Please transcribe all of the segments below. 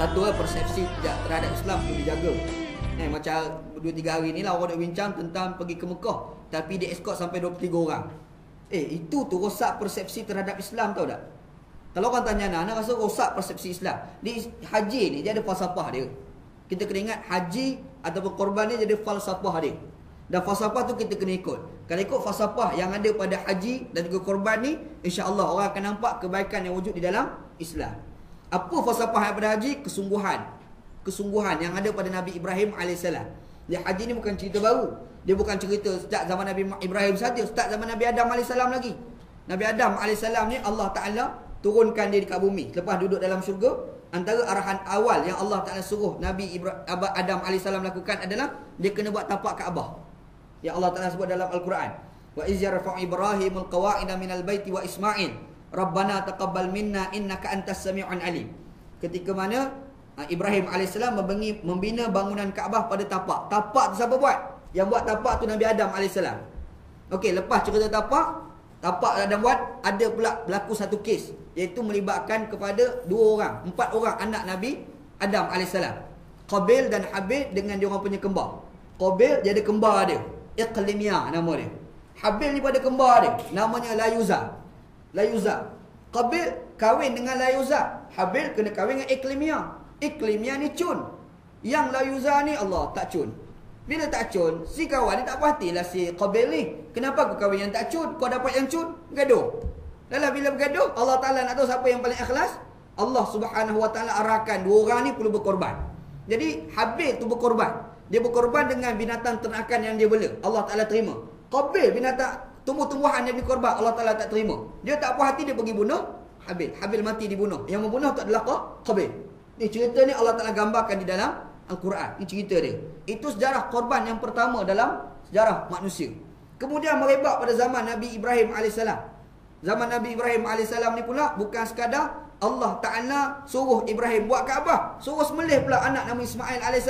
Satu persepsi terhadap Islam tu dijaga. Macam 2-3 hari ni lah orang nak bincang tentang pergi ke Mekah, tapi dia escort sampai 23 orang. Itu tu rosak persepsi terhadap Islam, tahu tak? Kalau orang tanya anak rasa rosak persepsi Islam. Di haji ni dia ada falsafah dia. Kita kena ingat haji ataupun korban ni dia ada falsafah dia. Dan falsafah tu kita kena ikut. Kalau ikut falsafah yang ada pada haji dan juga korban ni, insya-Allah orang akan nampak kebaikan yang wujud di dalam Islam. Apa falsafah yang pada haji? Kesungguhan yang ada pada Nabi Ibrahim AS. Dia haji ni bukan cerita baru. Dia bukan cerita start zaman Nabi Ibrahim saja, start zaman Nabi Adam AS lagi. Nabi Adam AS ni Allah Ta'ala turunkan dia dekat bumi. Lepas duduk dalam syurga, antara arahan awal yang Allah Ta'ala suruh Nabi Adam AS lakukan adalah dia kena buat tapak Kaabah, yang Allah Ta'ala sebut dalam Al-Quran. Wa iz yarfa'u Ibrahimul qawa'ida minal baiti wa Ismail Rabbana taqabbal minna innaka antas sami'un alim. Ketika mana Ibrahim AS membina bangunan Kaabah pada tapak. Tapak tu siapa buat? Yang buat tapak tu Nabi Adam AS. Okey, lepas cerita tapak Adam buat, ada pula berlaku satu kes, iaitu melibatkan kepada 4 orang anak Nabi Adam AS. Qabil dan Habil dengan dia orang punya kembar. Qabil dia ada kembar dia, Iqlimiyah nama dia. Habil ni pada kembar dia, namanya Layuza. Qabil kahwin dengan Layuza. Habil kena kahwin dengan Iqlimiyah. Iqlimiyah ni cun. Yang Layuza ni Allah tak cun. Bila tak cun, si kawan ni tak puas hatilah si Qabil ni. Kenapa kau kahwin yang tak cun? Kau dapat yang cun? Gaduh. Lalu bila bergaduh, Allah Ta'ala nak tahu siapa yang paling ikhlas. Allah Subhanahu Wa Ta'ala arahkan 2 orang ni perlu berkorban. Jadi Habil tu berkorban. Dia berkorban dengan binatang ternakan yang dia bela. Allah Ta'ala terima. Qabil binatang tumbuh-tumbuhan yang dikorban, Allah Ta'ala tak terima. Dia tak puas hati, dia pergi bunuh Habil. Habil mati dibunuh. Yang membunuh tu adalah Qabil. Ni cerita ni Allah Ta'ala gambarkan di dalam Al-Quran. Ini cerita dia. Itu sejarah korban yang pertama dalam sejarah manusia. Kemudian merebak pada zaman Nabi Ibrahim AS. Zaman Nabi Ibrahim AS ni pula bukan sekadar Allah Ta'ala suruh Ibrahim buat Kaabah, suruh sembelih pula anak nama Ismail AS.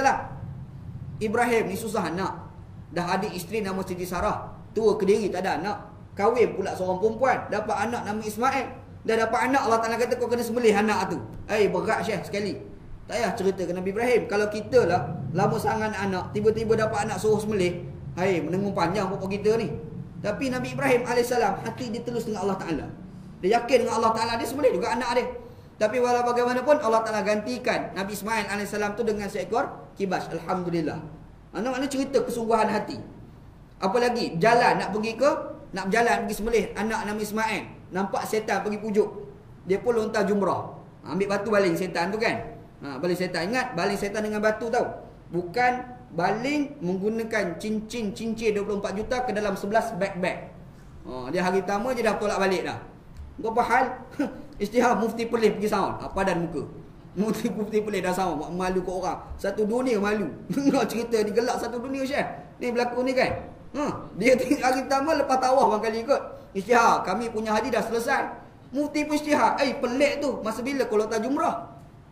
Ibrahim ni susah anak. Dah ada isteri nama Siti Sarah, tua kediri tak ada anak. Kahwin pula seorang perempuan, dapat anak nama Ismail. Dah dapat anak, Allah Ta'ala kata kau kena sembelih anak tu. Berat Syekh sekali. Tak payah cerita ke Nabi Ibrahim. Kalau kita lah lama sangat anak, tiba-tiba dapat anak suruh sembelih, menengung panjang pokok kita ni. Tapi Nabi Ibrahim AS hati dia telus dengan Allah Ta'ala. Dia yakin dengan Allah Ta'ala, dia sembelih juga anak dia. Tapi walau bagaimanapun Allah Ta'ala gantikan Nabi Ismail AS tu dengan seekor kibas. Alhamdulillah. Mana cerita kesungguhan hati. Apalagi jalan nak berjalan pergi sembelih anak Nabi Ismail, nampak setan pergi pujuk. Dia pun lontar jumrah. Ambil batu baling setan tu kan. Baling setan. Ingat, baling setan dengan batu tau. Bukan baling menggunakan cincin 24 juta ke dalam 11 bag. Dia hari pertama je dah tolak balik dah. Berapa hal? Istihar mufti pelih pergi sound. Padan muka. Mufti pelih dah sound. Malu kat orang. Satu dunia malu. Tengok cerita digelak satu dunia Syekh. Ni berlaku ni kan. Dia hari pertama lepas tawaf bang kali ikut. Istihar, kami punya haji dah selesai. Mufti pun istihar. Pelik tu. Masa bila kau letak jumrah?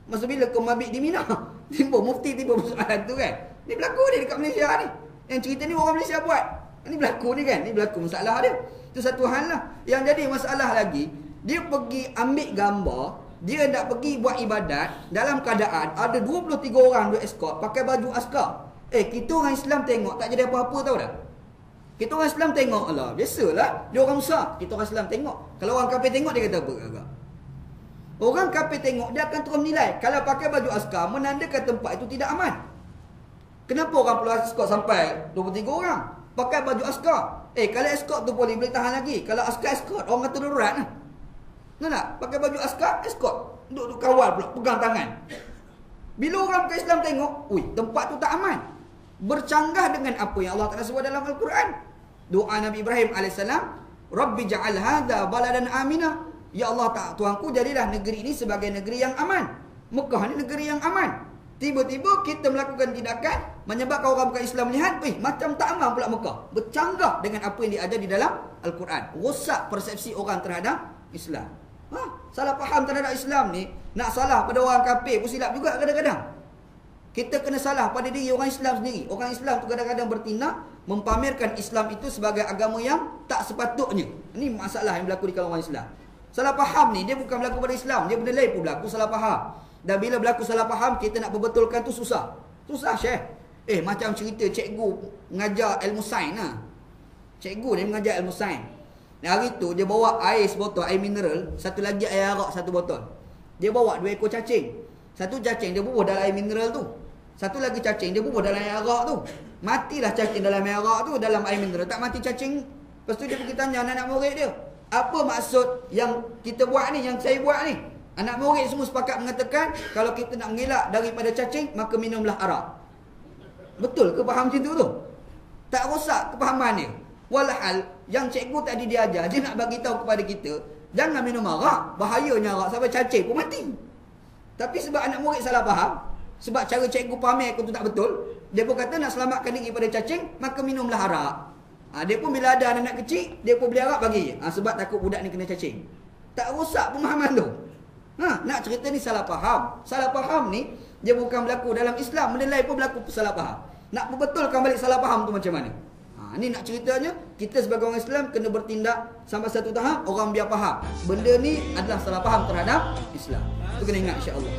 Masa bila kau mabit di Mina? Mufti tiba persoalan tu kan. Ni berlaku ni dekat Malaysia ni. Yang cerita ni orang Malaysia buat. Ni berlaku ni kan. Ni berlaku masalah dia. Itu satu hal lah. Yang jadi masalah lagi, dia pergi ambil gambar, dia nak pergi buat ibadat dalam keadaan ada 23 orang duk escort pakai baju askar. Kita orang Islam tengok tak jadi apa-apa, tahu tak? Kita orang Islam tengok, alah biasalah, dia orang besar. Kita orang Islam tengok. Kalau orang kafir tengok dia kata apa agak? Orang kafir tengok dia akan terus menilai. Kalau pakai baju askar menandakan tempat itu tidak aman. Kenapa orang perlu escort sampai 23 orang pakai baju askar? Kalau escort tu boleh tahan lagi. Kalau askar escort, orang kata darurat lah. Tak? Pakai baju askar, escort. Duduk kawal pula, pegang tangan. Bila orang bukan Islam tengok, tempat tu tak aman. Bercanggah dengan apa yang Allah Ta'ala sebut dalam Al-Quran. Doa Nabi Ibrahim AS, Rabbi ja'al hadha baladan amina. Ya Allah Tuhanku, jadilah negeri ini sebagai negeri yang aman. Mekah ni negeri yang aman. Tiba-tiba kita melakukan tindakan menyebabkan orang bukan Islam melihat, macam tak aman pula Mekah. Bercanggah dengan apa yang diajar di dalam Al-Quran. Rosak persepsi orang terhadap Islam. Salah faham terhadap Islam ni, nak salah pada orang kafir pun silap juga kadang-kadang. Kita kena salah pada diri orang Islam sendiri. Orang Islam tu kadang-kadang bertindak mempamerkan Islam itu sebagai agama yang tak sepatutnya. Ini masalah yang berlaku di kalangan orang Islam. Salah faham ni dia bukan berlaku pada Islam, dia benda lain pun berlaku salah faham. Dan bila berlaku salah faham, kita nak perbetulkan tu susah. Susah, Syekh. Macam cerita cikgu mengajar ilmu sains lah. Cikgu ni mengajar ilmu sains. Dan hari tu dia bawa air sebotol, air mineral, satu lagi air arak satu botol. Dia bawa 2 ekor cacing. Satu cacing dia bubuh dalam air mineral tu. Satu lagi cacing dia bubuh dalam air arak tu. Matilah cacing dalam air arak tu, dalam air mineral. Tak mati cacing. Lepas tu dia pergi tanya anak-anak murid dia, apa maksud yang kita buat ni, yang saya buat ni? Anak murid semua sepakat mengatakan, kalau kita nak mengelak daripada cacing, maka minumlah arak. Betul ke faham macam tu tu? Tak rosak kefahaman dia. Walhal yang cikgu tadi dia ajar, dia nak bagi tahu kepada kita, jangan minum arak, bahayanya arak sampai cacing pun mati. Tapi sebab anak murid salah faham, sebab cara cikgu pamer tu tak betul, dia pun kata nak selamatkan diri daripada cacing, maka minumlah arak. Dia pun bila ada anak kecil, dia pun beli arak bagi. Sebab takut budak ni kena cacing. Tak rosak pemahaman tu. Nak cerita ni salah faham. Salah faham ni, dia bukan berlaku dalam Islam, benda lain pun berlaku salah faham. Nak membetulkan balik salah faham tu macam mana? Ni nak ceritanya, kita sebagai orang Islam kena bertindak sampai satu tahap orang biar faham. Benda ni adalah salah faham terhadap Islam. Itu kena ingat insya-Allah.